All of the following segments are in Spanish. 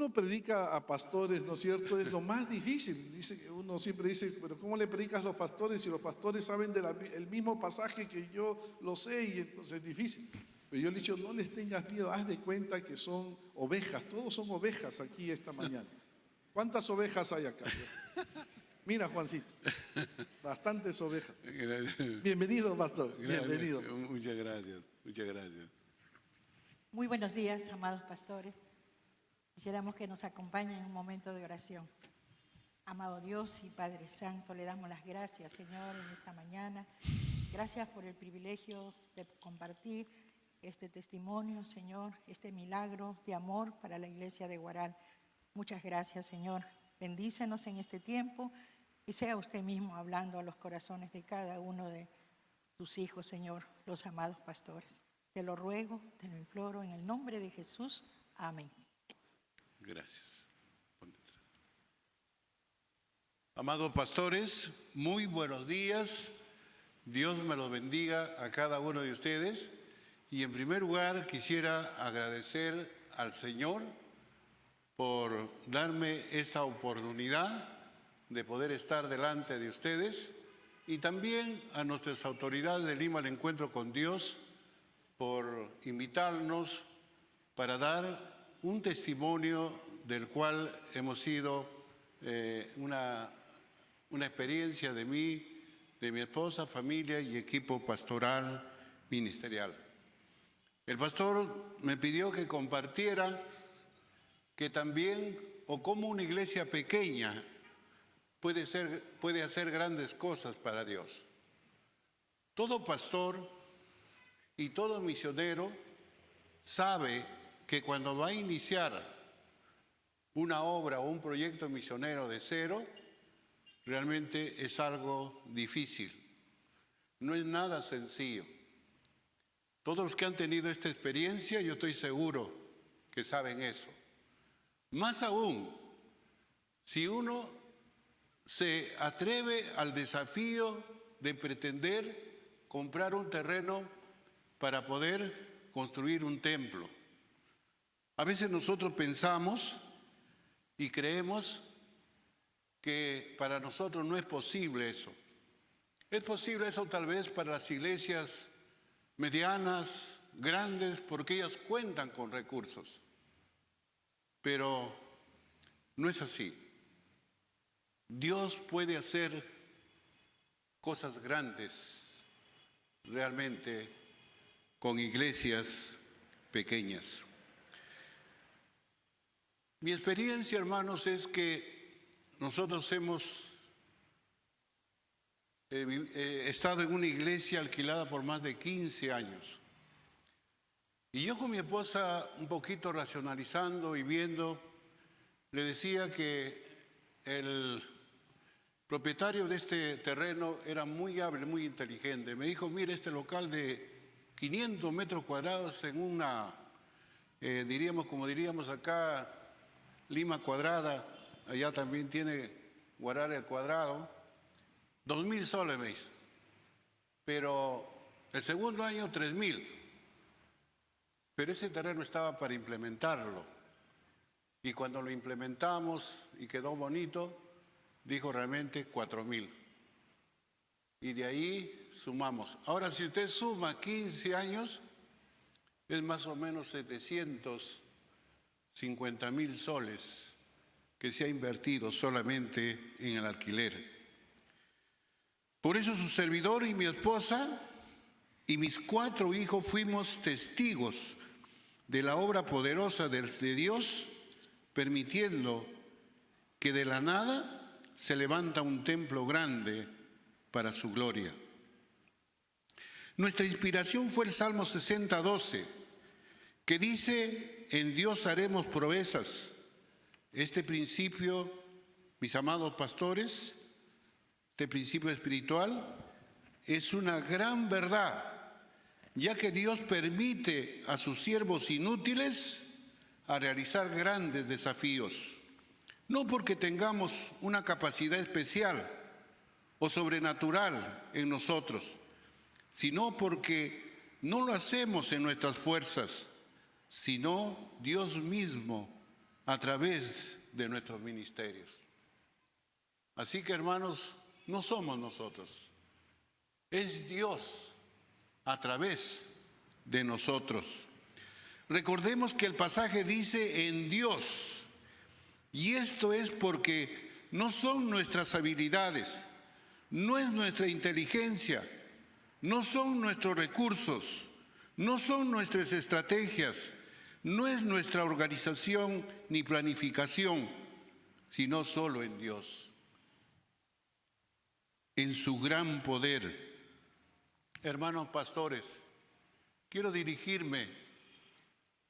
uno predica a pastores, ¿no es cierto? Es lo más difícil. Uno siempre dice, pero ¿cómo le predicas a los pastores si los pastores saben del mismo pasaje que yo lo sé y entonces es difícil? Pero yo le he dicho, no les tengas miedo, haz de cuenta que son ovejas, todos son ovejas aquí esta mañana. ¿Cuántas ovejas hay acá? Mira, Juancito, bastantes ovejas. Bienvenido, pastor. Bienvenido. Muchas gracias, muchas gracias. Muy buenos días, amados pastores. Quisiéramos que nos acompañen en un momento de oración. Amado Dios y Padre Santo, le damos las gracias, Señor, en esta mañana. Gracias por el privilegio de compartir este testimonio, Señor, este milagro de amor para la iglesia de Huaral. Muchas gracias, Señor. Bendícenos en este tiempo y sea usted mismo hablando a los corazones de cada uno de tus hijos, Señor, los amados pastores. Te lo ruego, te lo imploro en el nombre de Jesús. Amén. Gracias. Amados pastores, muy buenos días. Dios me los bendiga a cada uno de ustedes. Y en primer lugar quisiera agradecer al Señor por darme esta oportunidad de poder estar delante de ustedes y también a nuestras autoridades de Lima al Encuentro con Dios por invitarnos para dar un testimonio del cual hemos sido una experiencia de mí, de mi esposa, familia y equipo pastoral ministerial. El pastor me pidió que compartiera que también, o como una iglesia pequeña puede hacer grandes cosas para Dios. Todo pastor y todo misionero sabe que cuando va a iniciar una obra o un proyecto misionero de cero, realmente es algo difícil. No es nada sencillo. Todos los que han tenido esta experiencia, yo estoy seguro que saben eso. Más aún, si uno se atreve al desafío de pretender comprar un terreno para poder construir un templo. A veces nosotros pensamos y creemos que para nosotros no es posible eso. Es posible eso tal vez para las iglesias medianas, grandes, porque ellas cuentan con recursos. Pero no es así. Dios puede hacer cosas grandes realmente con iglesias pequeñas. Mi experiencia, hermanos, es que nosotros hemos estado en una iglesia alquilada por más de 15 años. Y yo con mi esposa, un poquito racionalizando y viendo, le decía que el propietario de este terreno era muy hábil, muy inteligente. Me dijo, mire, este local de 500 metros cuadrados en una, como diríamos acá, Lima cuadrada, allá también tiene Huaral al cuadrado, 2.000 soles me dice, pero el segundo año 3.000, pero ese terreno estaba para implementarlo y cuando lo implementamos y quedó bonito, dijo realmente 4.000 y de ahí sumamos. Ahora si usted suma 15 años, es más o menos 750.000 soles que se ha invertido solamente en el alquiler. Por eso su servidor y mi esposa y mis 4 hijos fuimos testigos de la obra poderosa de Dios, permitiendo que de la nada se levanta un templo grande para su gloria. Nuestra inspiración fue el Salmo 60:12, que dice, en Dios haremos proezas. Este principio, mis amados pastores, este principio espiritual es una gran verdad, ya que Dios permite a sus siervos inútiles a realizar grandes desafíos, no porque tengamos una capacidad especial o sobrenatural en nosotros, sino porque no lo hacemos en nuestras fuerzas, sino Dios mismo a través de nuestros ministerios. Así que, hermanos, no somos nosotros, es Dios a través de nosotros. Recordemos que el pasaje dice en Dios, y esto es porque no son nuestras habilidades, no es nuestra inteligencia, no son nuestros recursos, no son nuestras estrategias, no es nuestra organización ni planificación, sino solo en Dios, en su gran poder. Hermanos pastores, quiero dirigirme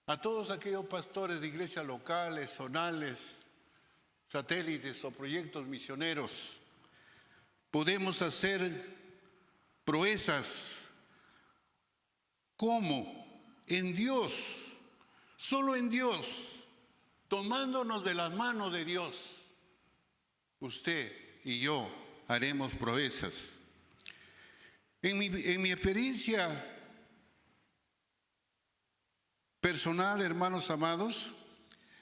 a todos aquellos pastores de iglesias locales, zonales, satélites o proyectos misioneros. Podemos hacer proezas. ¿Cómo? En Dios, solo en Dios, tomándonos de las manos de Dios. Usted y yo haremos proezas. En mi experiencia personal, hermanos amados,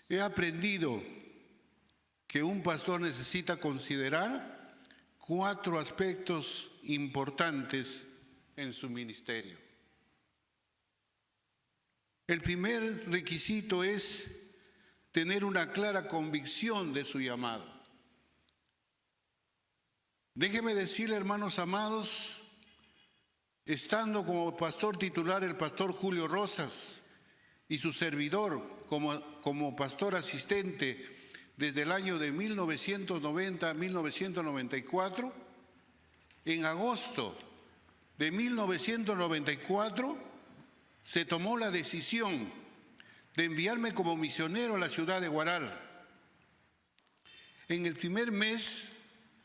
he aprendido que un pastor necesita considerar 4 aspectos importantes en su ministerio. El primer requisito es tener una clara convicción de su llamado. Déjeme decirle, hermanos amados, estando como pastor titular el pastor Julio Rosas y su servidor como pastor asistente desde el año de 1990 a 1994, en agosto de 1994 se tomó la decisión de enviarme como misionero a la ciudad de Huaral. En el primer mes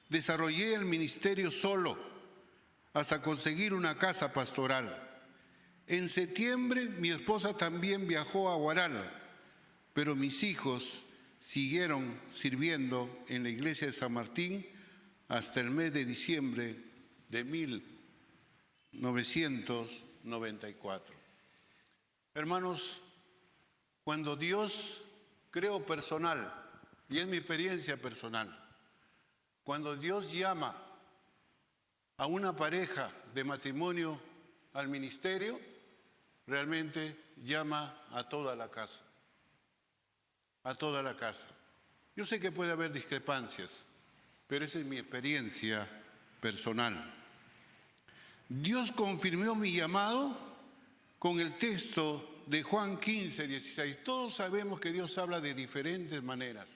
desarrollé el ministerio solo hasta conseguir una casa pastoral. En septiembre mi esposa también viajó a Huaral, pero mis hijos siguieron sirviendo en la iglesia de San Martín hasta el mes de diciembre de 1994. Hermanos, cuando Dios, creo personal, y es mi experiencia personal, cuando Dios llama a una pareja de matrimonio al ministerio, realmente llama a toda la casa. A toda la casa. Yo sé que puede haber discrepancias, pero esa es mi experiencia personal. Dios confirmó mi llamado con el texto de Juan 15, 16. Todos sabemos que Dios habla de diferentes maneras,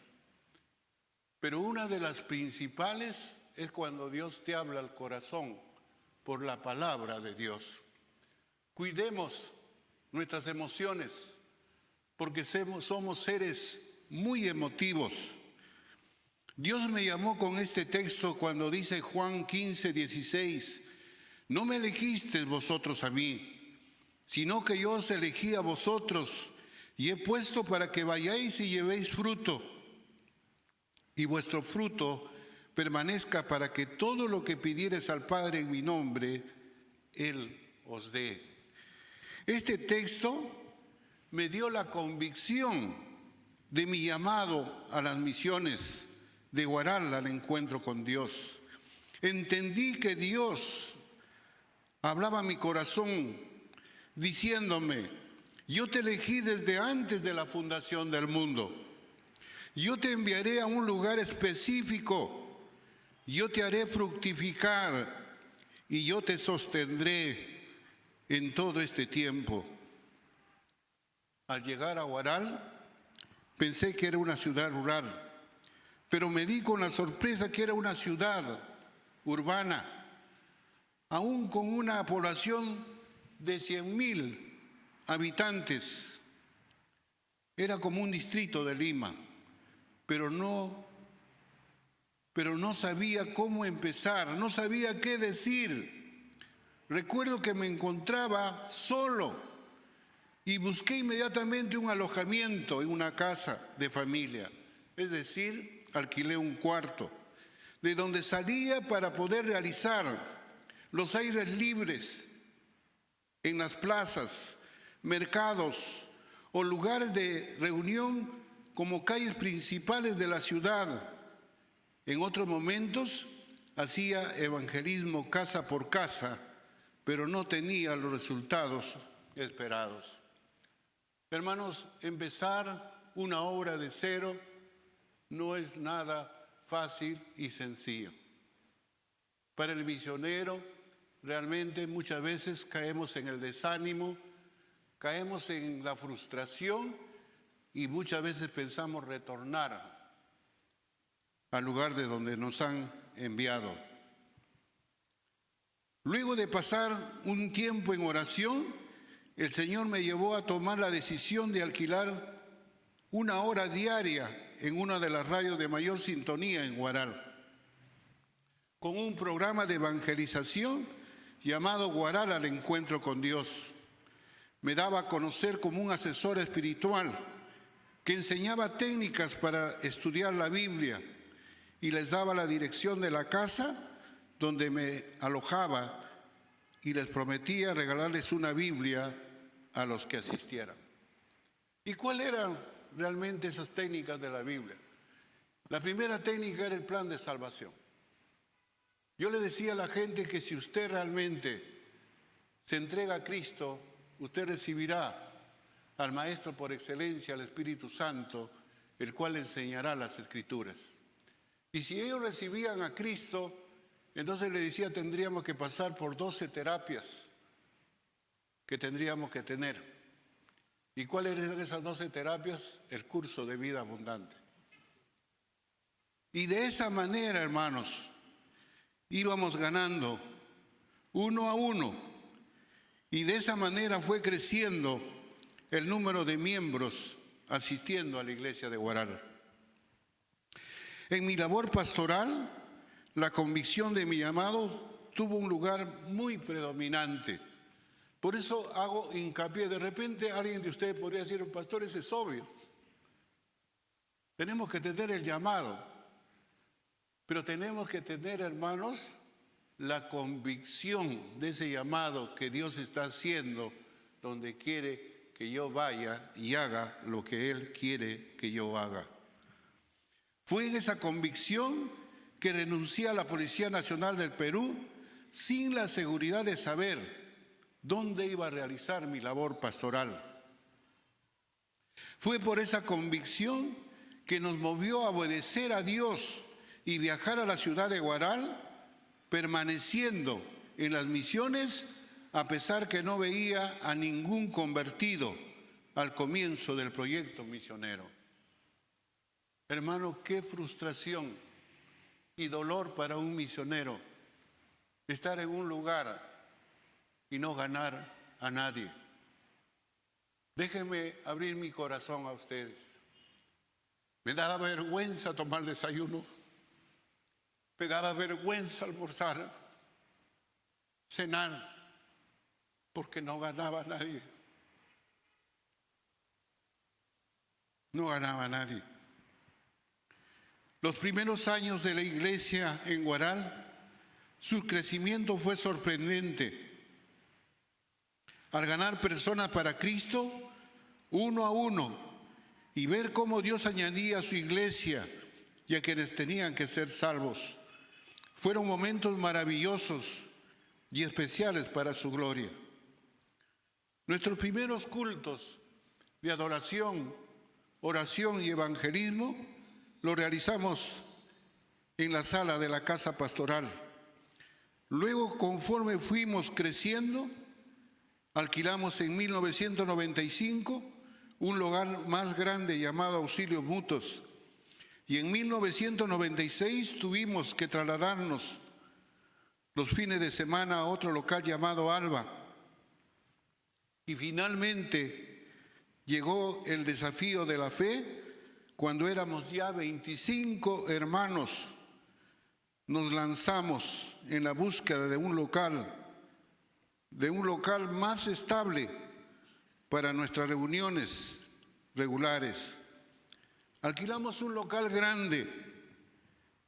pero una de las principales es cuando Dios te habla al corazón por la palabra de Dios. Cuidemos nuestras emociones, porque somos seres muy emotivos. Dios me llamó con este texto cuando dice Juan 15, 16, no me elegisteis vosotros a mí, sino que yo os elegí a vosotros y he puesto para que vayáis y llevéis fruto, y vuestro fruto permanezca para que todo lo que pidiereis al Padre en mi nombre, Él os dé. Este texto me dio la convicción de mi llamado a las misiones de Huaral al encuentro con Dios. Entendí que Dios hablaba a mi corazón diciéndome, yo te elegí desde antes de la fundación del mundo. Yo te enviaré a un lugar específico. Yo te haré fructificar y yo te sostendré en todo este tiempo. Al llegar a Huaral, pensé que era una ciudad rural, pero me di con la sorpresa que era una ciudad urbana, aún con una población de 100,000 habitantes. Era como un distrito de Lima, pero no sabía cómo empezar, no sabía qué decir. Recuerdo que me encontraba solo y busqué inmediatamente un alojamiento en una casa de familia, es decir, alquilé un cuarto, de donde salía para poder realizar los aires libres en las plazas, mercados o lugares de reunión como calles principales de la ciudad. En otros momentos hacía evangelismo casa por casa, pero no tenía los resultados esperados. Hermanos, empezar una obra de cero no es nada fácil y sencillo. Para el misionero, realmente muchas veces caemos en el desánimo, caemos en la frustración y muchas veces pensamos retornar al lugar de donde nos han enviado. Luego de pasar un tiempo en oración, el Señor me llevó a tomar la decisión de alquilar una hora diaria en una de las radios de mayor sintonía en Huaral, con un programa de evangelización llamado Huaral al Encuentro con Dios. Me daba a conocer como un asesor espiritual que enseñaba técnicas para estudiar la Biblia y les daba la dirección de la casa donde me alojaba y les prometía regalarles una Biblia a los que asistieran. ¿Y cuáles eran realmente esas técnicas de la Biblia? La primera técnica era el plan de salvación. Yo le decía a la gente que si usted realmente se entrega a Cristo, usted recibirá al Maestro por excelencia, al Espíritu Santo, el cual le enseñará las Escrituras. Y si ellos recibían a Cristo, entonces le decía, tendríamos que pasar por 12 terapias que tendríamos que tener. ¿Y cuáles eran esas 12 terapias? El curso de vida abundante. Y de esa manera, hermanos, íbamos ganando uno a uno. Y de esa manera fue creciendo el número de miembros asistiendo a la iglesia de Huaral. En mi labor pastoral, la convicción de mi llamado tuvo un lugar muy predominante. Por eso hago hincapié. De repente alguien de ustedes podría decir, pastor, ese es obvio. Tenemos que tener el llamado, pero tenemos que tener, hermanos, la convicción de ese llamado que Dios está haciendo, donde quiere que yo vaya y haga lo que Él quiere que yo haga. Fue en esa convicción que renuncié a la Policía Nacional del Perú sin la seguridad de saber dónde iba a realizar mi labor pastoral. Fue por esa convicción que nos movió a obedecer a Dios y viajar a la ciudad de Huaral, permaneciendo en las misiones a pesar que no veía a ningún convertido al comienzo del proyecto misionero. Hermano, qué frustración y dolor para un misionero estar en un lugar y no ganar a nadie. Déjenme abrir mi corazón a ustedes. Me daba vergüenza tomar desayuno, me daba vergüenza almorzar, cenar, porque no ganaba a nadie. No ganaba a nadie. Los primeros años de la iglesia en Huaral, su crecimiento fue sorprendente. Al ganar personas para Cristo, uno a uno, y ver cómo Dios añadía a su iglesia y a quienes tenían que ser salvos, fueron momentos maravillosos y especiales para su gloria. Nuestros primeros cultos de adoración, oración y evangelismo lo realizamos en la sala de la casa pastoral. Luego, conforme fuimos creciendo, alquilamos en 1995 un lugar más grande llamado Auxilios Mutuos. Y en 1996 tuvimos que trasladarnos los fines de semana a otro local llamado Alba. Y finalmente llegó el desafío de la fe cuando éramos ya 25 hermanos. Nos lanzamos en la búsqueda de un local más estable para nuestras reuniones regulares. Alquilamos un local grande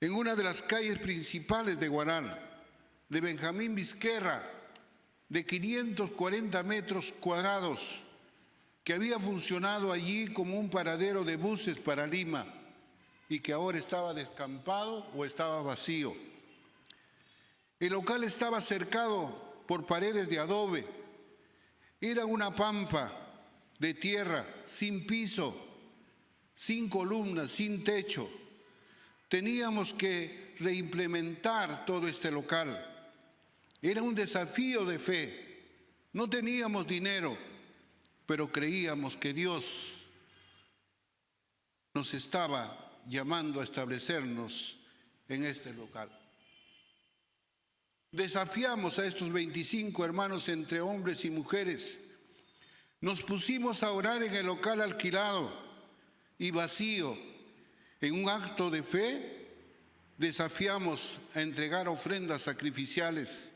en una de las calles principales de Huaral, de Benjamín Vizquerra, de 540 metros cuadrados, que había funcionado allí como un paradero de buses para Lima y que ahora estaba descampado o estaba vacío. El local estaba cercado por paredes de adobe. Era una pampa de tierra, sin piso, sin columnas, sin techo. Teníamos que reimplementar todo este local. Era un desafío de fe. No teníamos dinero, pero creíamos que Dios nos estaba llamando a establecernos en este local. Desafiamos a estos 25 hermanos entre hombres y mujeres. Nos pusimos a orar en el local alquilado y vacío. En un acto de fe, desafiamos a entregar ofrendas sacrificiales,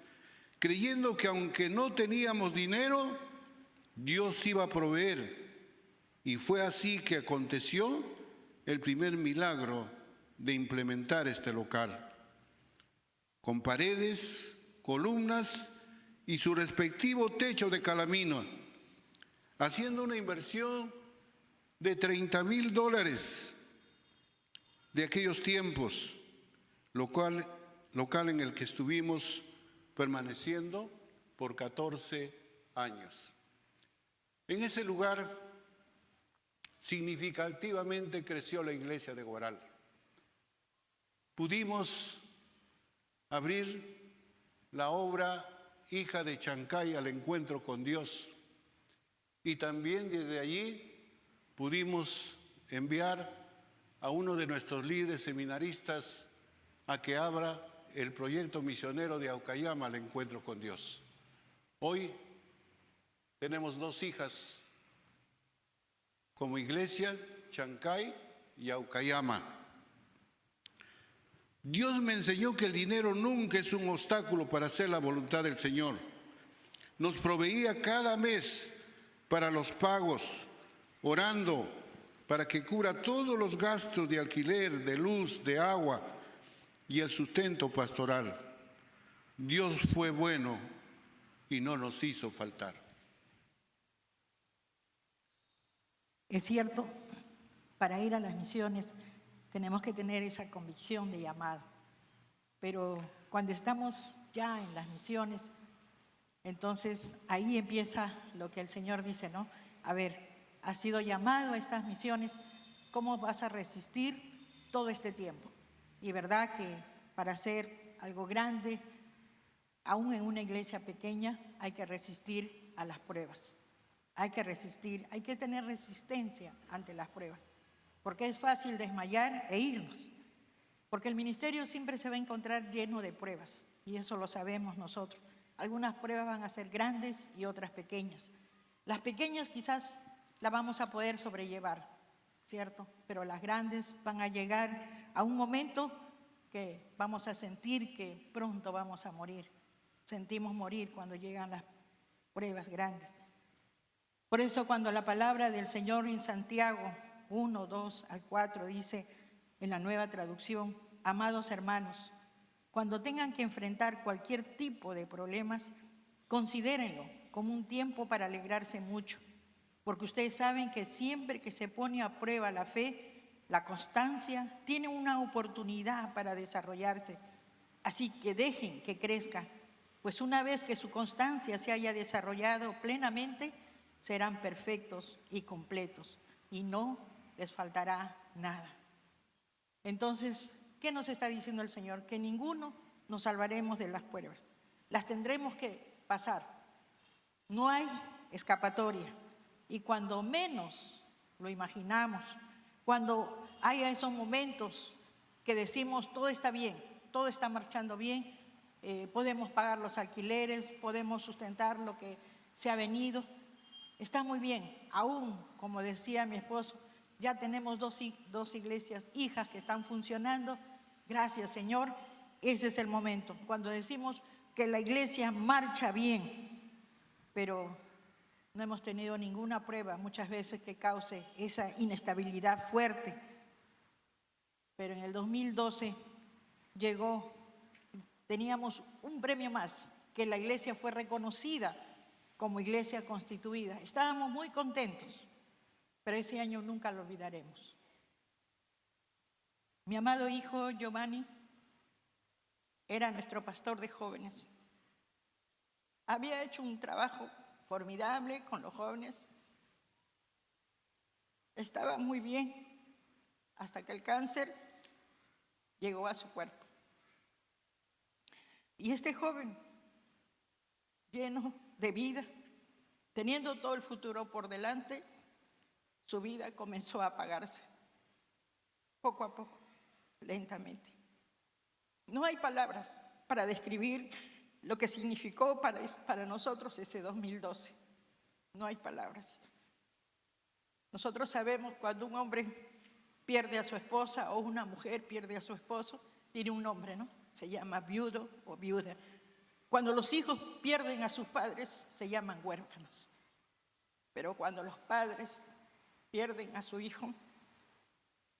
creyendo que aunque no teníamos dinero, Dios iba a proveer. Y fue así que aconteció el primer milagro de implementar este local, con paredes, columnas y su respectivo techo de calamina, haciendo una inversión de $30,000 de aquellos tiempos, local en el que estuvimos permaneciendo por 14 años. En ese lugar significativamente creció la iglesia de Guaral. Pudimos abrir la obra Hija de Chancay al encuentro con Dios, y también desde allí pudimos enviar a uno de nuestros líderes seminaristas a que abra el proyecto misionero de Aucayama al encuentro con Dios. Hoy tenemos 2 hijas como iglesia, Chancay y Aucayama. Dios me enseñó que el dinero nunca es un obstáculo para hacer la voluntad del Señor. Nos proveía cada mes para los pagos, orando para que cubra todos los gastos de alquiler, de luz, de agua y el sustento pastoral. Dios fue bueno y no nos hizo faltar. Es cierto, para ir a las misiones tenemos que tener esa convicción de llamado, pero cuando estamos ya en las misiones, entonces ahí empieza lo que el Señor dice, ¿no? A ver, has sido llamado a estas misiones, ¿cómo vas a resistir todo este tiempo? Y verdad que para hacer algo grande, aún en una iglesia pequeña, hay que resistir a las pruebas. Hay que resistir, hay que tener resistencia ante las pruebas, porque es fácil desmayar e irnos, porque el ministerio siempre se va a encontrar lleno de pruebas, y eso lo sabemos nosotros. Algunas pruebas van a ser grandes y otras pequeñas. Las pequeñas quizás las vamos a poder sobrellevar, ¿cierto? Pero las grandes van a llegar a un momento que vamos a sentir que pronto vamos a morir. Sentimos morir cuando llegan las pruebas grandes. Por eso cuando la palabra del Señor en Santiago 1, 2 al 4 dice en la Nueva Traducción, amados hermanos, cuando tengan que enfrentar cualquier tipo de problemas, considérenlo como un tiempo para alegrarse mucho, porque ustedes saben que siempre que se pone a prueba la fe, la constancia tiene una oportunidad para desarrollarse. Así que dejen que crezca, pues una vez que su constancia se haya desarrollado plenamente, serán perfectos y completos y no les faltará nada. Entonces, ¿qué nos está diciendo el Señor? Que ninguno nos salvaremos de las pruebas. Las tendremos que pasar. No hay escapatoria. Y cuando menos lo imaginamos, cuando haya esos momentos que decimos todo está bien, todo está marchando bien, podemos pagar los alquileres, podemos sustentar lo que se ha venido, está muy bien. Aún, como decía mi esposo, ya tenemos dos iglesias hijas que están funcionando. Gracias, Señor. Ese es el momento, cuando decimos que la iglesia marcha bien, pero no hemos tenido ninguna prueba muchas veces que cause esa inestabilidad fuerte. Pero en el 2012 teníamos un premio más, que la iglesia fue reconocida como iglesia constituida. Estábamos muy contentos, pero ese año nunca lo olvidaremos. Mi amado hijo Giovanni era nuestro pastor de jóvenes. Había hecho un trabajo formidable con los jóvenes. Estaba muy bien hasta que el cáncer llegó a su cuerpo. Y este joven, lleno de vida, teniendo todo el futuro por delante, su vida comenzó a apagarse, poco a poco, lentamente. No hay palabras para describir lo que significó para nosotros ese 2012. No hay palabras. Nosotros sabemos cuando un hombre pierde a su esposa o una mujer pierde a su esposo, tiene un nombre, ¿no? Se llama viudo o viuda. Cuando los hijos pierden a sus padres, se llaman huérfanos. Pero cuando los padres pierden a su hijo,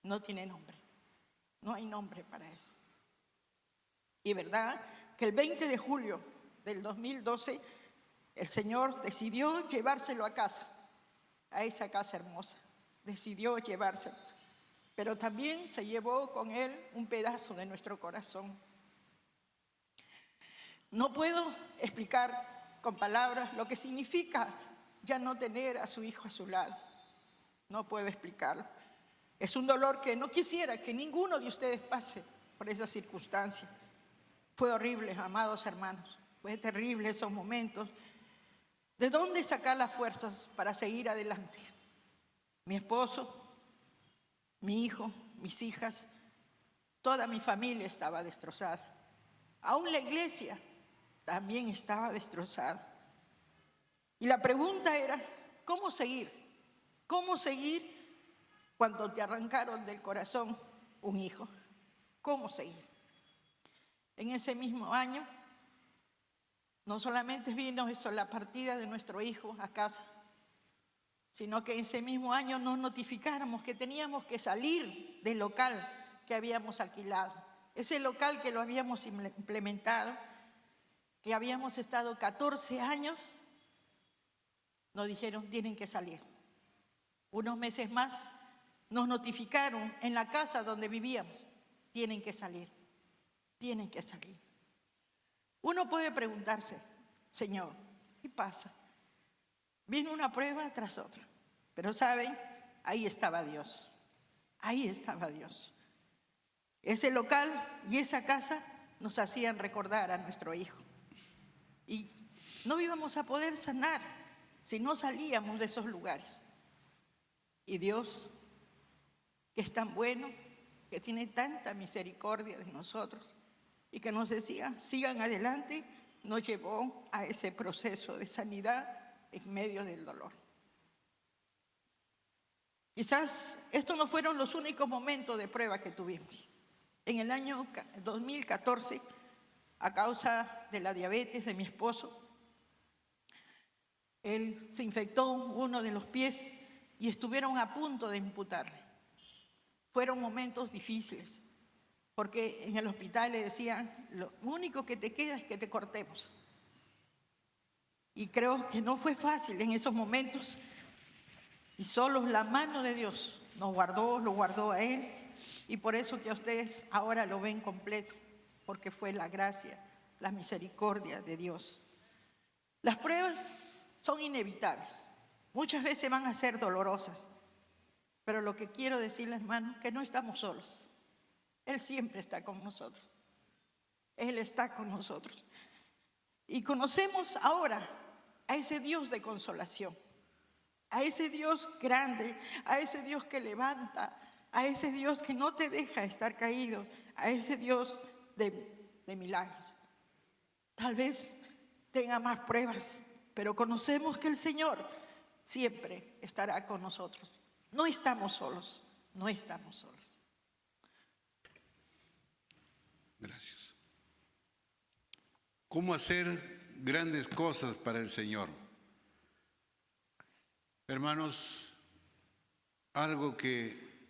no tiene nombre. No hay nombre para eso. Y verdad que el 20 de julio del 2012, el Señor decidió llevárselo a casa, a esa casa hermosa. Decidió llevárselo. Pero también se llevó con él un pedazo de nuestro corazón. No puedo explicar con palabras lo que significa ya no tener a su hijo a su lado. No puedo explicarlo. Es un dolor que no quisiera que ninguno de ustedes pase por esa circunstancia. Fue horrible, amados hermanos. Fue terrible esos momentos. ¿De dónde sacar las fuerzas para seguir adelante? Mi esposo, mi hijo, mis hijas, toda mi familia estaba destrozada. Aún la iglesia también estaba destrozada. Y la pregunta era, ¿cómo seguir? ¿Cómo seguir cuando te arrancaron del corazón un hijo? ¿Cómo seguir? En ese mismo año, no solamente vino eso, la partida de nuestro hijo a casa, sino que ese mismo año nos notificáramos que teníamos que salir del local que habíamos alquilado. Ese local que lo habíamos implementado, que habíamos estado 14 años, nos dijeron, tienen que salir. Unos meses más nos notificaron en la casa donde vivíamos, tienen que salir, tienen que salir. Uno puede preguntarse, Señor, ¿qué pasa? Vino una prueba tras otra, pero ¿saben? Ahí estaba Dios, ahí estaba Dios. Ese local y esa casa nos hacían recordar a nuestro hijo. Y no íbamos a poder sanar si no salíamos de esos lugares. Y Dios, que es tan bueno, que tiene tanta misericordia de nosotros y que nos decía, sigan adelante, nos llevó a ese proceso de sanidad en medio del dolor. Quizás estos no fueron los únicos momentos de prueba que tuvimos. En el año 2014, a causa de la diabetes de mi esposo, él se infectó uno de los pies y estuvieron a punto de amputarle. Fueron momentos difíciles, porque en el hospital le decían, lo único que te queda es que te cortemos. Y creo que no fue fácil en esos momentos, y solo la mano de Dios nos guardó, lo guardó a él, y por eso que a ustedes ahora lo ven completo, porque fue la gracia, la misericordia de Dios. Las pruebas son inevitables, muchas veces van a ser dolorosas, pero lo que quiero decirles, hermanos, que no estamos solos. Él siempre está con nosotros. Él está con nosotros. Y conocemos ahora a ese Dios de consolación, a ese Dios grande, a ese Dios que levanta, a ese Dios que no te deja estar caído, a ese Dios de milagros. Tal vez tenga más pruebas, pero conocemos que el Señor siempre estará con nosotros. No estamos solos, no estamos solos. Gracias. ¿Cómo hacer grandes cosas para el Señor? Hermanos, algo que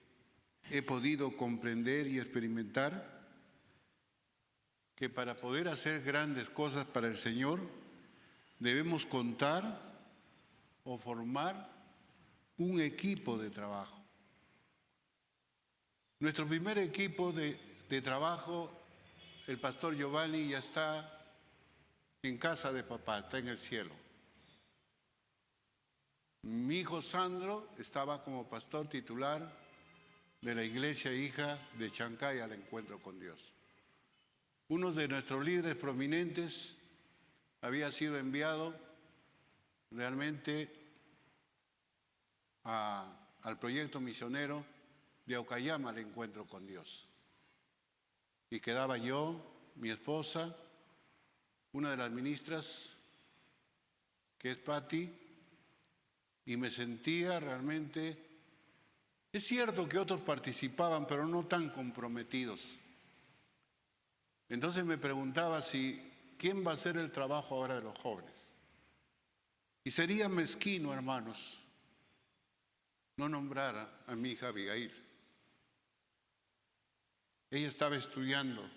he podido comprender y experimentar, que para poder hacer grandes cosas para el Señor, debemos contar o formar un equipo de trabajo. Nuestro primer equipo de trabajo, el pastor Giovanni, ya está en casa de papá, está en el cielo. Mi hijo Sandro estaba como pastor titular de la iglesia hija de Chancay al Encuentro con Dios. Uno de nuestros líderes prominentes había sido enviado realmente al proyecto misionero de Ocayama al Encuentro con Dios. Y quedaba yo, mi esposa, una de las ministras, que es Patti, y me sentía realmente... Es cierto que otros participaban, pero no tan comprometidos. Entonces me preguntaba quién va a hacer el trabajo ahora de los jóvenes. Y sería mezquino, hermanos, no nombrar a mi hija Abigail. Ella estaba estudiando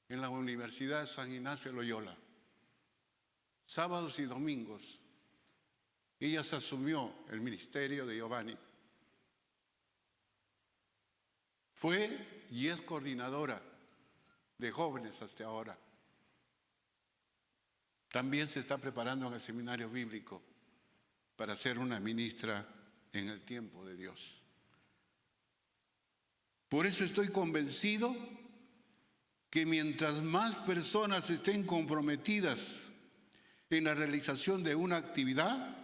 en la Universidad de San Ignacio de Loyola. Sábados y domingos, ella se asumió el ministerio de Giovanni. Fue y es coordinadora de jóvenes hasta ahora. También se está preparando en el seminario bíblico para ser una ministra en el tiempo de Dios. Por eso estoy convencido que mientras más personas estén comprometidas en la realización de una actividad,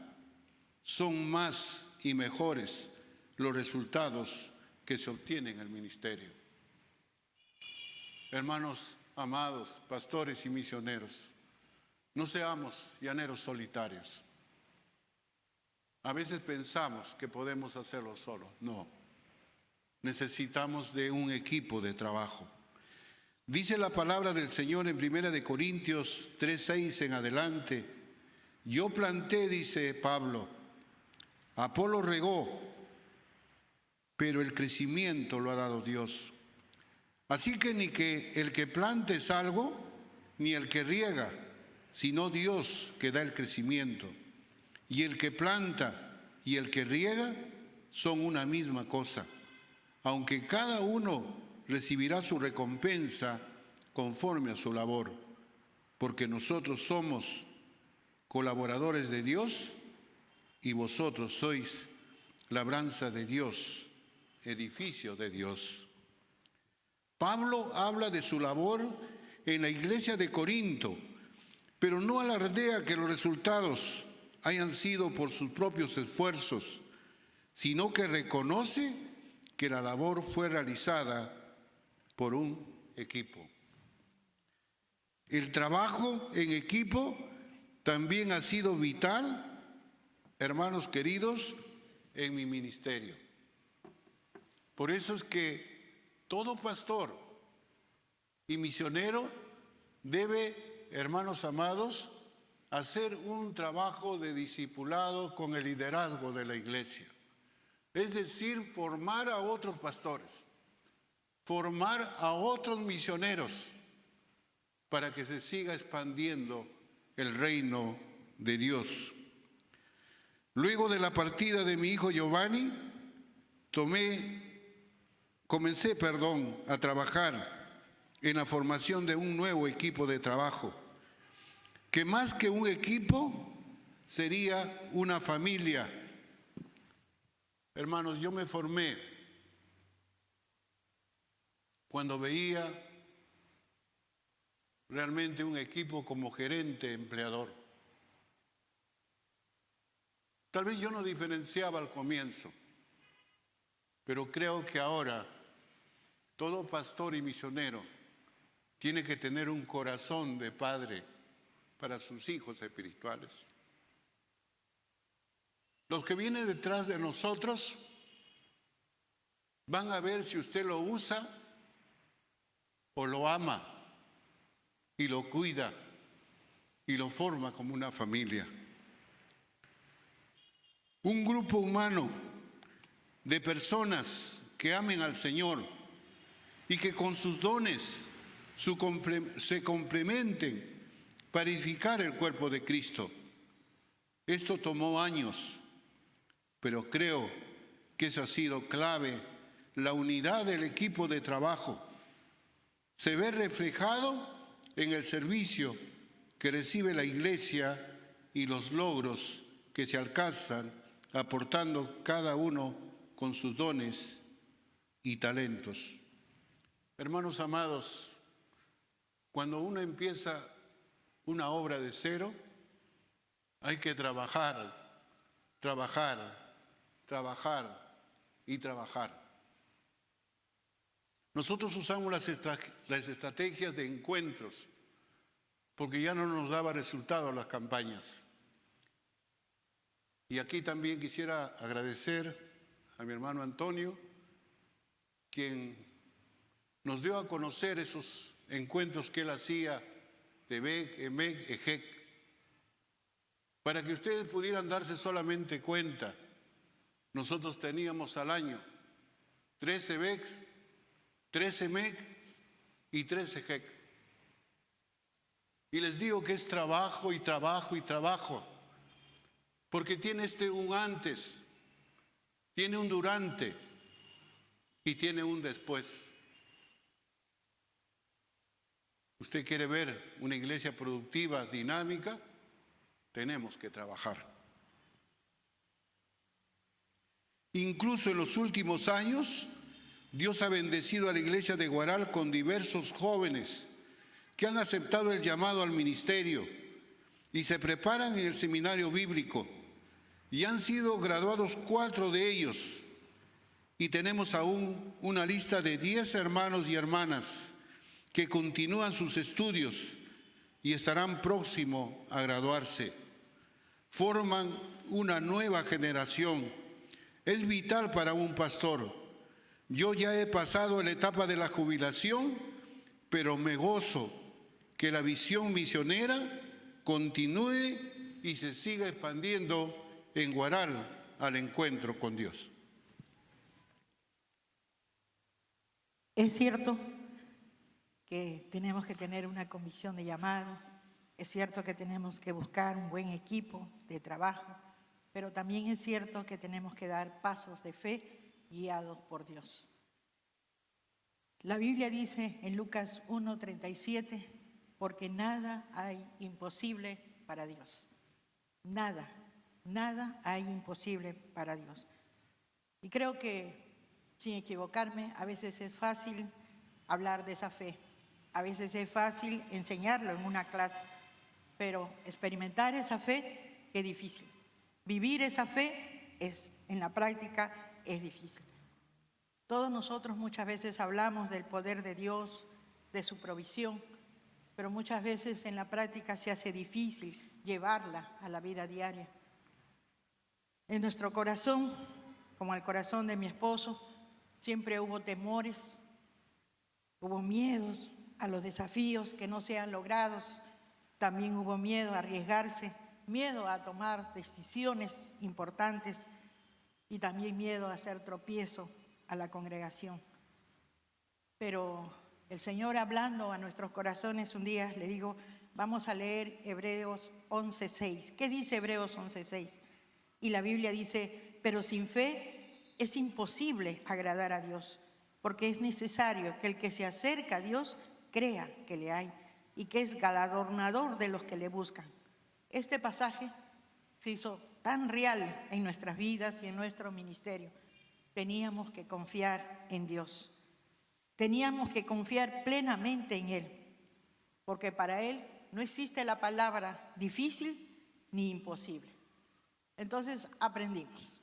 son más y mejores los resultados que se obtienen en el ministerio. Hermanos amados, pastores y misioneros, no seamos llaneros solitarios. A veces pensamos que podemos hacerlo solos. No, necesitamos de un equipo de trabajo. Dice la palabra del Señor en 1 Corintios 3:6 en adelante. Yo planté, dice Pablo, Apolo regó, pero el crecimiento lo ha dado Dios. Así que ni que el que plante es algo, ni el que riega, sino Dios que da el crecimiento. Y el que planta y el que riega son una misma cosa, aunque cada uno recibirá su recompensa conforme a su labor, porque nosotros somos colaboradores de Dios y vosotros sois labranza de Dios, edificio de Dios. Pablo habla de su labor en la iglesia de Corinto, pero no alardea que los resultados hayan sido por sus propios esfuerzos, sino que reconoce que la labor fue realizada por un equipo. El trabajo en equipo también ha sido vital, hermanos queridos, en mi ministerio. Por eso es que todo pastor y misionero debe, hermanos amados, hacer un trabajo de discipulado con el liderazgo de la iglesia. Es decir, formar a otros pastores, formar a otros misioneros para que se siga expandiendo el reino de Dios. Luego de la partida de mi hijo Giovanni, comencé a trabajar en la formación de un nuevo equipo de trabajo, que más que un equipo sería una familia. Hermanos, yo me formé cuando veía realmente un equipo como gerente, empleador. Tal vez yo no diferenciaba al comienzo, pero creo que ahora todo pastor y misionero tiene que tener un corazón de padre para sus hijos espirituales. Los que vienen detrás de nosotros van a ver si usted lo usa o lo ama y lo cuida y lo forma como una familia. Un grupo humano de personas que amen al Señor y que con sus dones se complementen para edificar el cuerpo de Cristo. Esto tomó años, pero creo que eso ha sido clave. La unidad del equipo de trabajo se ve reflejado en el servicio que recibe la Iglesia y los logros que se alcanzan aportando cada uno con sus dones y talentos. Hermanos amados, cuando uno empieza una obra de cero, hay que trabajar, trabajar, trabajar y trabajar. Nosotros usamos las estrategias de encuentros porque ya no nos daba resultado las campañas. Y aquí también quisiera agradecer a mi hermano Antonio, quien nos dio a conocer esos encuentros que él hacía de BEC, EMEC, EJEC, para que ustedes pudieran darse solamente cuenta. Nosotros teníamos al año 13 BECs, 13 MEC y 13 EJEC. Y les digo que es trabajo y trabajo y trabajo, porque tiene un antes, tiene un durante y tiene un después. ¿Usted quiere ver una iglesia productiva, dinámica? Tenemos que trabajar. Incluso en los últimos años, Dios ha bendecido a la iglesia de Guaral con diversos jóvenes que han aceptado el llamado al ministerio y se preparan en el seminario bíblico, y han sido graduados 4 de ellos, y tenemos aún una lista de 10 hermanos y hermanas que continúan sus estudios y estarán próximos a graduarse. Forman una nueva generación. Es vital para un pastor. Yo ya he pasado la etapa de la jubilación, pero me gozo que la visión misionera continúe y se siga expandiendo en Guaral al encuentro con Dios. Es cierto que tenemos que tener una comisión de llamado, es cierto que tenemos que buscar un buen equipo de trabajo, pero también es cierto que tenemos que dar pasos de fe guiados por Dios. La Biblia dice en Lucas 1:37, porque nada hay imposible para Dios. Nada, nada hay imposible para Dios. Y creo que, sin equivocarme, a veces es fácil hablar de esa fe, a veces es fácil enseñarlo en una clase, pero experimentar esa fe es difícil. Vivir esa fe en la práctica es difícil. Todos nosotros muchas veces hablamos del poder de Dios, de su provisión, pero muchas veces en la práctica se hace difícil llevarla a la vida diaria. En nuestro corazón, como el corazón de mi esposo, siempre hubo temores, hubo miedos a los desafíos que no sean logrados, también hubo miedo a arriesgarse, miedo a tomar decisiones importantes y también miedo a hacer tropiezo a la congregación. Pero el Señor, hablando a nuestros corazones un día, le digo, vamos a leer Hebreos 11:6. ¿Qué dice Hebreos 11:6? Y la Biblia dice, pero sin fe es imposible agradar a Dios, porque es necesario que el que se acerca a Dios crea que le hay y que es galardonador de los que le buscan. Este pasaje se hizo tan real en nuestras vidas y en nuestro ministerio. Teníamos que confiar en Dios. Teníamos que confiar plenamente en Él, porque para Él no existe la palabra difícil ni imposible. Entonces aprendimos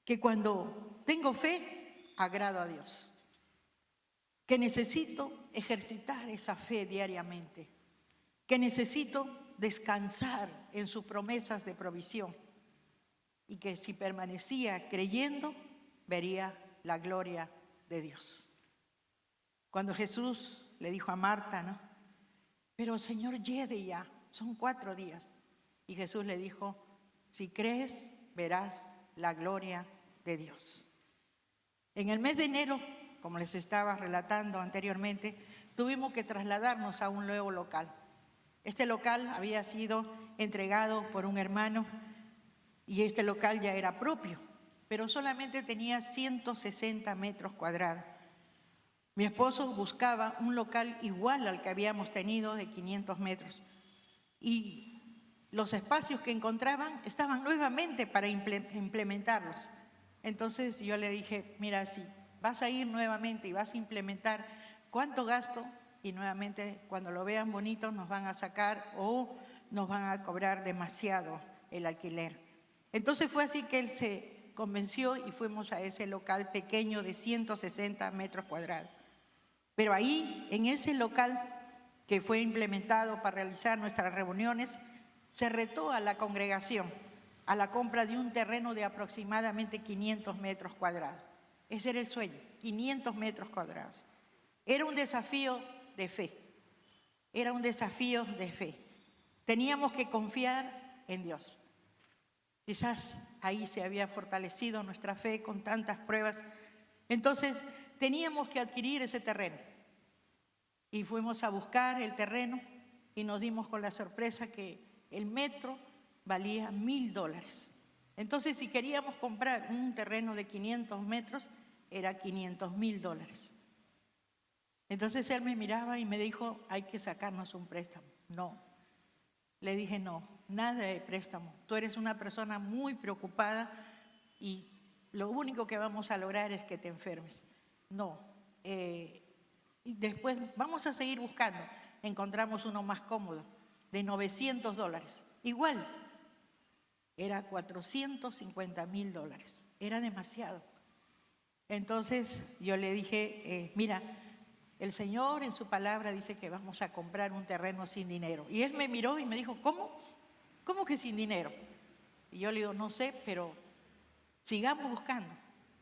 que cuando tengo fe, agrado a Dios, que necesito ejercitar esa fe diariamente, que necesito descansar en sus promesas de provisión y que si permanecía creyendo, vería la gloria de Dios. Cuando Jesús le dijo a Marta, ¿no? Pero Señor, llegue ya, son 4 días. Y Jesús le dijo, si crees, verás la gloria de Dios. En el mes de enero, como les estaba relatando anteriormente, tuvimos que trasladarnos a un nuevo local. Este local había sido entregado por un hermano y este local ya era propio, pero solamente tenía 160 metros cuadrados. Mi esposo buscaba un local igual al que habíamos tenido de 500 metros y los espacios que encontraban estaban nuevamente para implementarlos. Entonces yo le dije, mira, si vas a ir nuevamente y vas a implementar, ¿cuánto gasto? Y nuevamente cuando lo vean bonito nos van a sacar o nos van a cobrar demasiado el alquiler. Entonces fue así que él se convenció y fuimos a ese local pequeño de 160 metros cuadrados. Pero ahí, en ese local que fue implementado para realizar nuestras reuniones, se retó a la congregación a la compra de un terreno de aproximadamente 500 metros cuadrados. Ese era el sueño, 500 metros cuadrados. Era un desafío de fe, era un desafío de fe. Teníamos que confiar en Dios. Quizás ahí se había fortalecido nuestra fe con tantas pruebas. Entonces, teníamos que adquirir ese terreno. Y fuimos a buscar el terreno y nos dimos con la sorpresa que el metro valía $1,000. Entonces, si queríamos comprar un terreno de 500 metros, era $500,000. Entonces él me miraba y me dijo, hay que sacarnos un préstamo. No. Le dije, no, nada de préstamo. Tú eres una persona muy preocupada y lo único que vamos a lograr es que te enfermes. No. Y después vamos a seguir buscando. Encontramos uno más cómodo, de $900. Igual, era $450,000. Era demasiado. Entonces yo le dije, mira, el Señor en su palabra dice que vamos a comprar un terreno sin dinero. Y él me miró y me dijo, ¿cómo? ¿Cómo que sin dinero? Y yo le digo, no sé, pero sigamos buscando.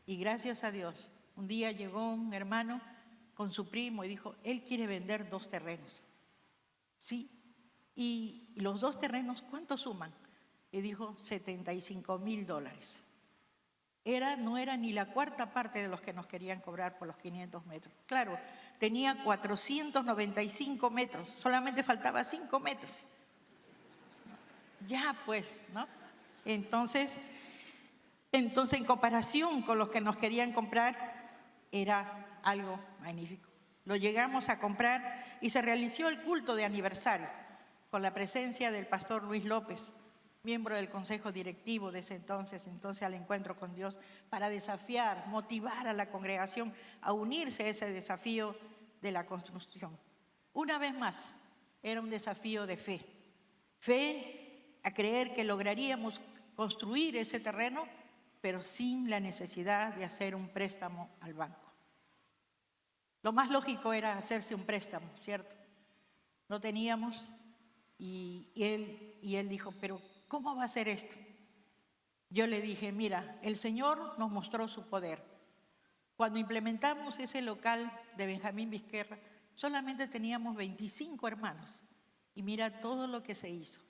Y gracias a Dios, un día llegó un hermano con su primo y dijo, él quiere vender 2 terrenos. Sí, y los 2 terrenos, ¿cuánto suman? Y dijo, $75,000. No era ni la cuarta parte de los que nos querían cobrar por los 500 metros. Claro, tenía 495 metros, solamente faltaba 5 metros. Ya pues, ¿no? Entonces, en comparación con los que nos querían comprar, era algo magnífico. Lo llegamos a comprar y se realizó el culto de aniversario con la presencia del pastor Luis López, miembro del consejo directivo de ese entonces al encuentro con Dios, para desafiar, motivar a la congregación a unirse a ese desafío de la construcción. Una vez más, era un desafío de fe. Fe a creer que lograríamos construir ese terreno, pero sin la necesidad de hacer un préstamo al banco. Lo más lógico era hacerse un préstamo, ¿cierto? No teníamos y él dijo, pero ¿cómo va a ser esto? Yo le dije, mira, el Señor nos mostró su poder. Cuando implementamos ese local de Benjamín Vizquerra, solamente teníamos 25 hermanos. Y mira todo lo que se hizo.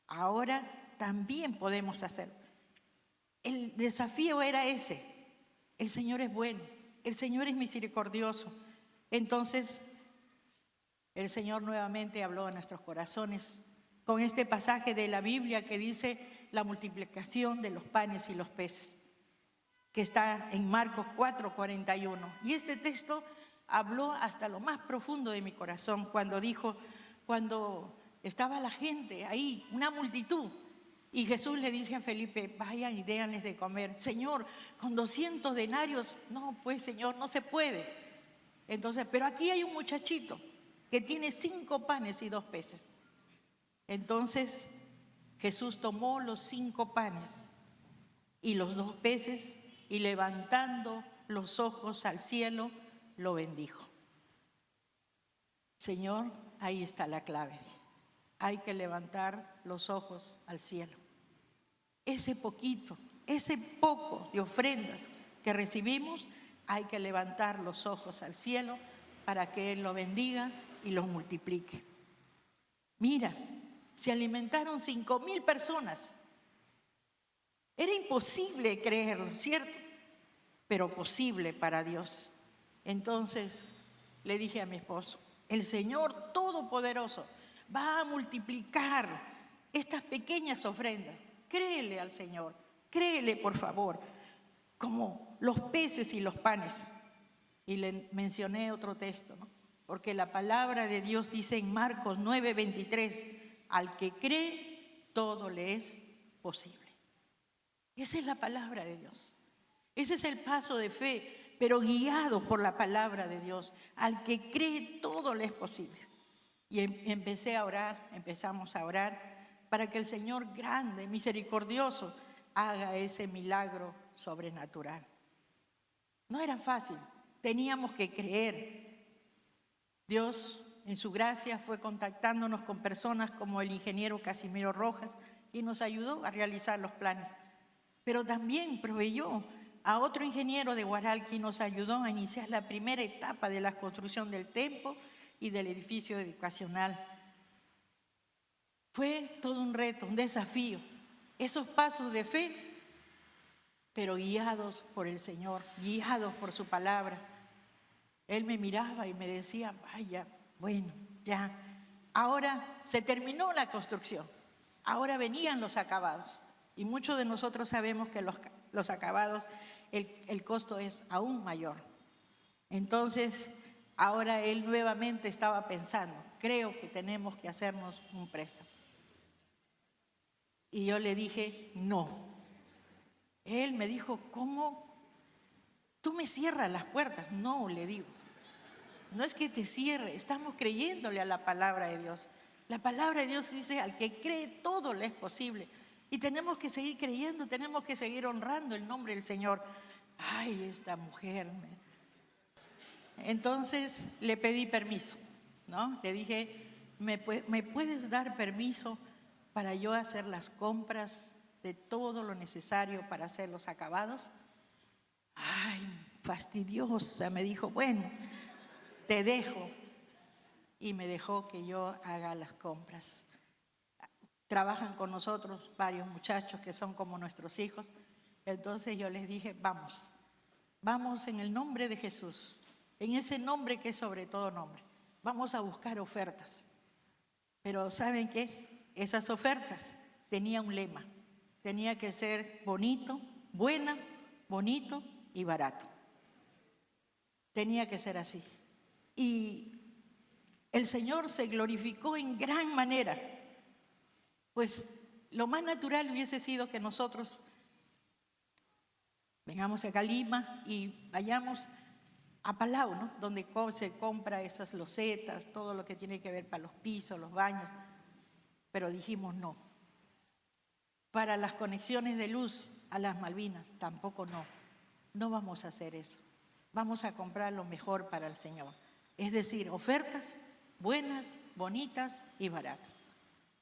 Ahora también podemos hacerlo. El desafío era ese. El Señor es bueno, el Señor es misericordioso. Entonces, el Señor nuevamente habló a nuestros corazones con este pasaje de la Biblia que dice la multiplicación de los panes y los peces, que está en Marcos 4:41. Y este texto habló hasta lo más profundo de mi corazón cuando estaba la gente ahí, una multitud, y Jesús le dice a Felipe, vayan y déanles de comer. Señor, con 200 denarios, no, pues Señor, no se puede. Entonces, pero aquí hay un muchachito que tiene 5 panes y 2 peces. Entonces Jesús tomó los 5 panes y los 2 peces y levantando los ojos al cielo, lo bendijo. Señor, ahí está la clave. Hay que levantar los ojos al cielo. Ese poquito, ese poco de ofrendas que recibimos, hay que levantar los ojos al cielo para que Él lo bendiga y los multiplique. Mira, se alimentaron 5,000 personas. Era imposible creerlo, ¿cierto? Pero posible para Dios. Entonces le dije a mi esposo, el Señor Todopoderoso va a multiplicar estas pequeñas ofrendas. Créele al Señor, créele por favor, como los peces y los panes. Y le mencioné otro texto, ¿no? Porque la palabra de Dios dice en Marcos 9:23, al que cree, todo le es posible. Esa es la palabra de Dios. Ese es el paso de fe, pero guiados por la palabra de Dios. Al que cree, todo le es posible. Y empezamos a orar para que el Señor grande, misericordioso, haga ese milagro sobrenatural. No era fácil, teníamos que creer. Dios, en su gracia, fue contactándonos con personas como el ingeniero Casimiro Rojas y nos ayudó a realizar los planes. Pero también proveyó a otro ingeniero de Huaralqui y nos ayudó a iniciar la primera etapa de la construcción del templo y del edificio educacional. Fue todo un reto, un desafío. Esos pasos de fe, pero guiados por el Señor, guiados por su palabra. Él me miraba y me decía, vaya, bueno, ya. Ahora se terminó la construcción. Ahora venían los acabados. Y muchos de nosotros sabemos que los acabados, el costo es aún mayor. Entonces, ahora él nuevamente estaba pensando, creo que tenemos que hacernos un préstamo. Y yo le dije, no. Él me dijo, ¿cómo? ¿Tú me cierras las puertas? No, le digo. No es que te cierre, estamos creyéndole a la palabra de Dios. La palabra de Dios dice, al que cree todo le es posible. Y tenemos que seguir creyendo, tenemos que seguir honrando el nombre del Señor. Ay, esta mujer. Entonces le pedí permiso, ¿no? Le dije, ¿me puedes dar permiso para yo hacer las compras de todo lo necesario para hacer los acabados? Ay, fastidiosa, me dijo, bueno, te dejo. Y me dejó que yo haga las compras. Trabajan con nosotros varios muchachos que son como nuestros hijos. Entonces yo les dije, vamos en el nombre de Jesús, en ese nombre que es sobre todo nombre. Vamos a buscar ofertas. Pero ¿saben qué? Esas ofertas tenían un lema. Tenía que ser bonito, buena, bonito y barato. Tenía que ser así. Y el Señor se glorificó en gran manera. Pues lo más natural hubiese sido que nosotros vengamos acá a Lima y vayamos a Palau, ¿no? Donde se compra esas losetas, todo lo que tiene que ver para los pisos, los baños. Pero dijimos no. Para las conexiones de luz a las Malvinas, tampoco no. No vamos a hacer eso. Vamos a comprar lo mejor para el Señor. Es decir, ofertas buenas, bonitas y baratas.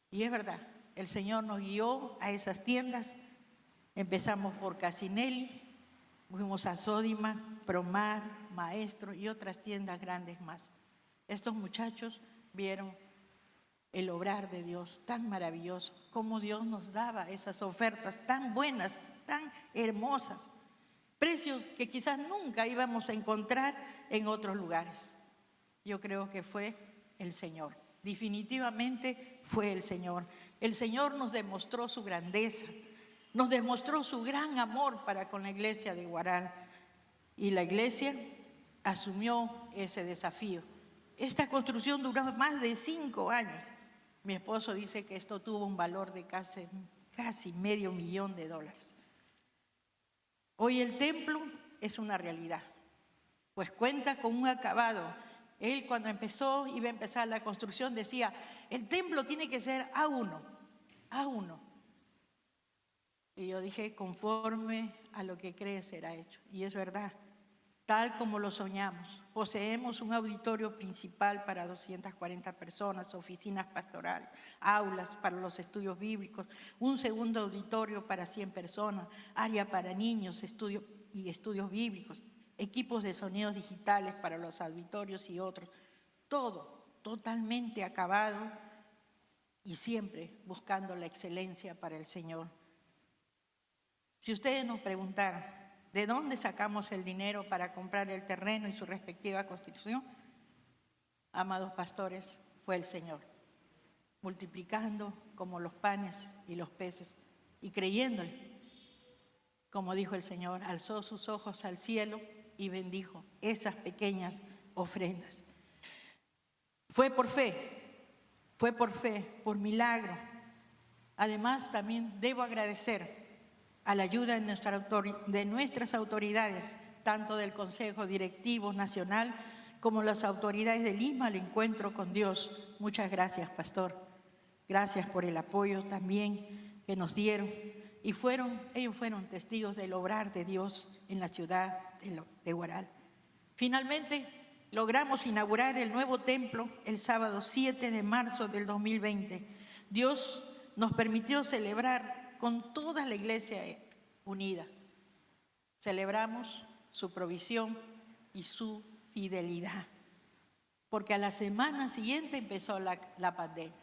Y es verdad, el Señor nos guió a esas tiendas. Empezamos por Casinelli, fuimos a Sódima, Promar, Maestro y otras tiendas grandes más. Estos muchachos vieron el obrar de Dios tan maravilloso, cómo Dios nos daba esas ofertas tan buenas, tan hermosas, precios que quizás nunca íbamos a encontrar en otros lugares. Yo creo que fue el Señor, definitivamente fue el Señor. El Señor nos demostró su grandeza, nos demostró su gran amor para con la iglesia de Huaral y la iglesia asumió ese desafío. Esta construcción duró más de 5 años. Mi esposo dice que esto tuvo un valor de casi $500,000. Hoy el templo es una realidad, pues cuenta con un acabado. Él cuando iba a empezar la construcción decía, el templo tiene que ser A1. Y yo dije, conforme a lo que cree será hecho. Y es verdad, tal como lo soñamos. Poseemos un auditorio principal para 240 personas, oficinas pastorales, aulas para los estudios bíblicos, un segundo auditorio para 100 personas, área para niños, estudios bíblicos, equipos de sonidos digitales para los auditorios y otros. Todo totalmente acabado y siempre buscando la excelencia para el Señor. Si ustedes nos preguntaran, ¿de dónde sacamos el dinero para comprar el terreno y su respectiva construcción? Amados pastores, fue el Señor. multiplicando como los panes y los peces y creyéndole. Como dijo el Señor, alzó sus ojos al cielo y bendijo esas pequeñas ofrendas. Fue por fe, por milagro. Además, también debo agradecer a la ayuda de nuestras autoridades, tanto del Consejo Directivo Nacional como las autoridades de Lima al encuentro con Dios. Muchas gracias, pastor. Gracias por el apoyo también que nos dieron. Y ellos fueron testigos del obrar de Dios en la ciudad de Huaral. Finalmente, logramos inaugurar el nuevo templo el sábado 7 de marzo del 2020. Dios nos permitió celebrar con toda la iglesia unida. Celebramos su provisión y su fidelidad, porque a la semana siguiente empezó la pandemia.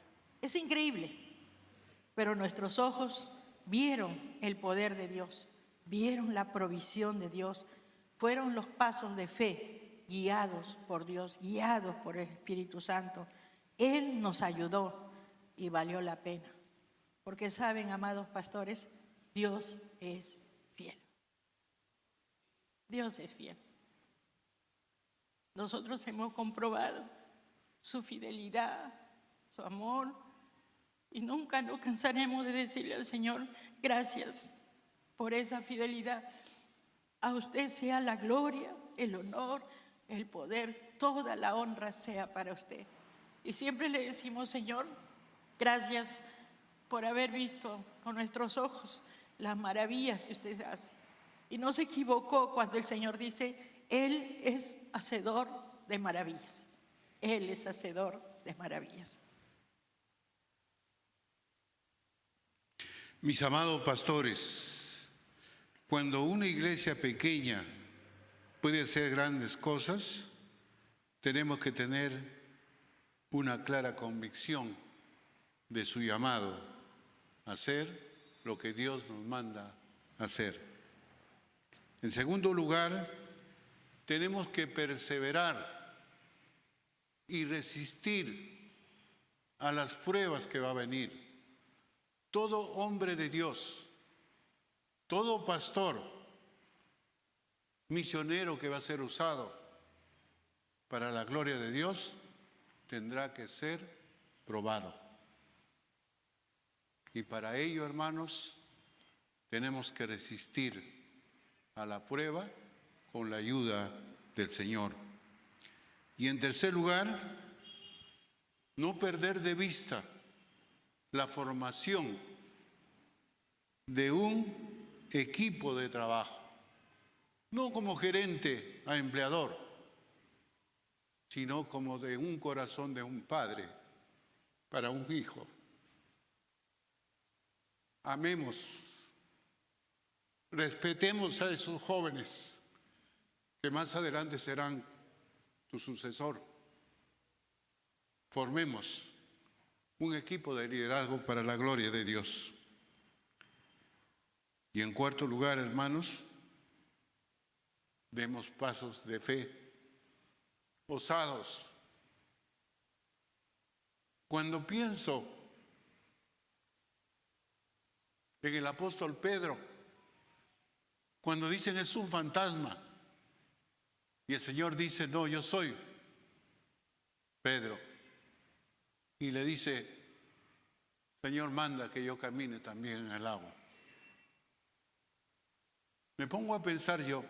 Es increíble, pero nuestros ojos vieron el poder de Dios, vieron la provisión de Dios. Fueron los pasos de fe, guiados por Dios, guiados por el Espíritu Santo. Él nos ayudó y valió la pena. Porque saben, amados pastores, Dios es fiel. Dios es fiel. Nosotros hemos comprobado su fidelidad, su amor, y nunca nos cansaremos de decirle al Señor, gracias por esa fidelidad. A usted sea la gloria, el honor, el poder, toda la honra sea para usted. Y siempre le decimos, Señor, gracias por haber visto con nuestros ojos las maravillas que usted hace. Y no se equivocó cuando el Señor dice, Él es hacedor de maravillas. Él es hacedor de maravillas. Mis amados pastores, cuando una iglesia pequeña puede hacer grandes cosas, tenemos que tener una clara convicción de su llamado a hacer lo que Dios nos manda hacer. En segundo lugar, tenemos que perseverar y resistir a las pruebas que va a venir. Todo hombre de Dios, todo pastor, misionero que va a ser usado para la gloria de Dios, tendrá que ser probado. Y para ello, hermanos, tenemos que resistir a la prueba con la ayuda del Señor. Y en tercer lugar, no perder de vista la formación de un equipo de trabajo, no como gerente a empleador, sino como de un corazón de un padre para un hijo. Amemos, respetemos a esos jóvenes que más adelante serán tu sucesor. Formemos un equipo de liderazgo para la gloria de Dios. Y en cuarto lugar, hermanos, demos pasos de fe osados. Cuando pienso en el apóstol Pedro, cuando dicen es un fantasma, y el Señor dice, no, yo soy Pedro, y le dice, Señor, manda que yo camine también en el agua. Me pongo a pensar yo,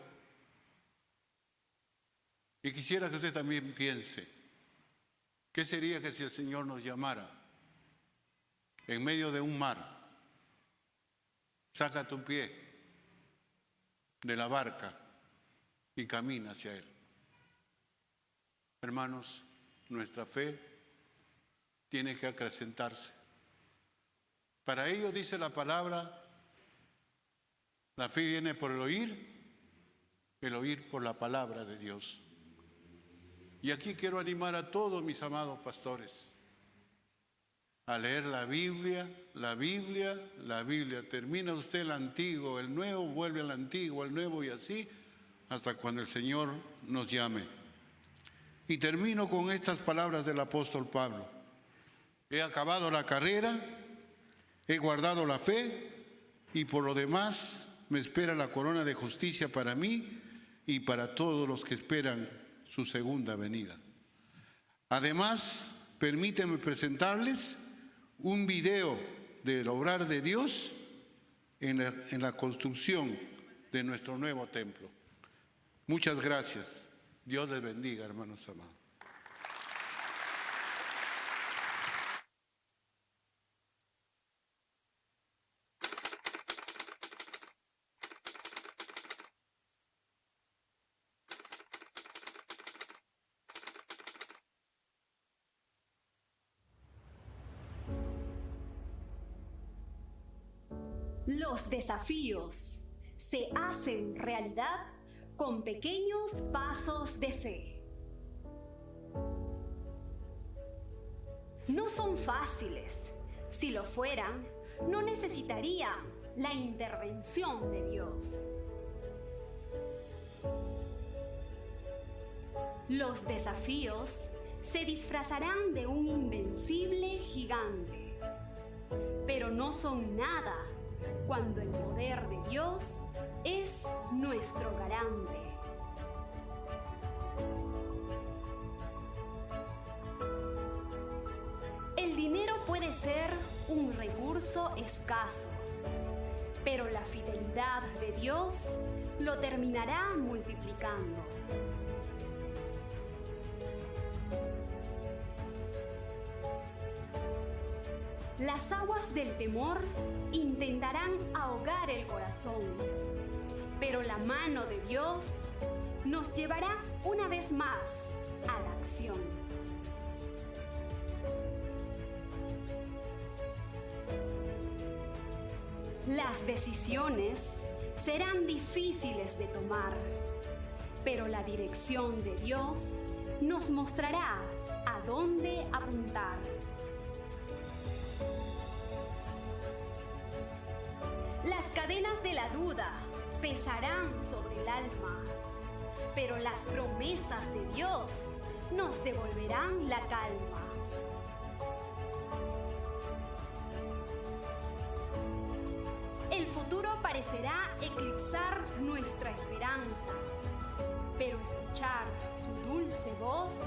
y quisiera que usted también piense, ¿qué sería que si el Señor nos llamara en medio de un mar? Saca tu pie de la barca y camina hacia Él. Hermanos, nuestra fe tiene que acrecentarse. Para ello dice la palabra, la fe viene por el oír por la palabra de Dios. Y aquí quiero animar a todos mis amados pastores a leer la Biblia, la Biblia, la Biblia. Termina usted el antiguo, el nuevo, vuelve al antiguo, el nuevo y así, hasta cuando el Señor nos llame. Y termino con estas palabras del apóstol Pablo. He acabado la carrera, he guardado la fe y por lo demás me espera la corona de justicia para mí y para todos los que esperan su segunda venida. Además, permítanme presentarles un video del obrar de Dios en la construcción de nuestro nuevo templo. Muchas gracias. Dios les bendiga, hermanos amados. Los desafíos se hacen realidad con pequeños pasos de fe. No son fáciles. Si lo fueran, no necesitarían la intervención de Dios. Los desafíos se disfrazarán de un invencible gigante, pero no son nada cuando el poder de Dios es nuestro garante. El dinero puede ser un recurso escaso, pero la fidelidad de Dios lo terminará multiplicando. Las aguas del temor intentarán ahogar el corazón, pero la mano de Dios nos llevará una vez más a la acción. Las decisiones serán difíciles de tomar, pero la dirección de Dios nos mostrará a dónde apuntar. Las cadenas de la duda pesarán sobre el alma, pero las promesas de Dios nos devolverán la calma. El futuro parecerá eclipsar nuestra esperanza, pero escuchar su dulce voz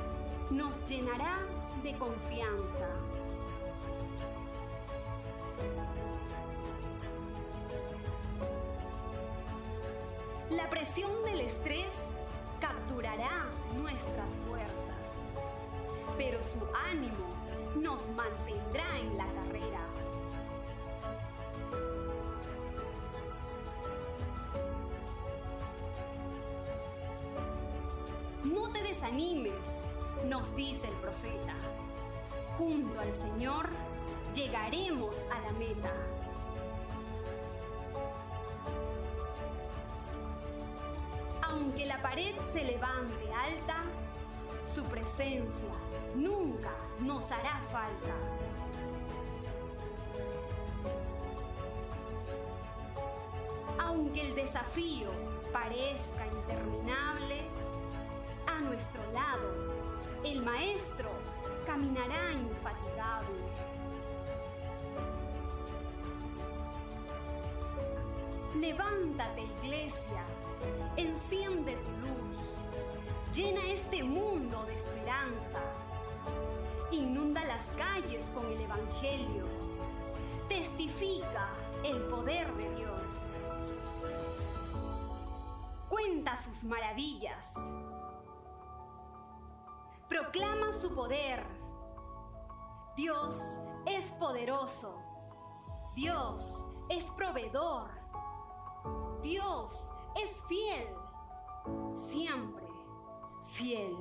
nos llenará de confianza. La presión del estrés capturará nuestras fuerzas, pero su ánimo nos mantendrá en la carrera. No te desanimes, nos dice el profeta. Junto al Señor llegaremos a la meta. Aunque la pared se levante alta, su presencia nunca nos hará falta. Aunque el desafío parezca interminable, a nuestro lado, el Maestro caminará infatigable. Levántate, iglesia, enciende tu luz, llena este mundo de esperanza, inunda las calles con el Evangelio, testifica el poder de Dios. Cuenta sus maravillas, proclama su poder. Dios es poderoso, Dios es proveedor, Dios es fiel, siempre fiel.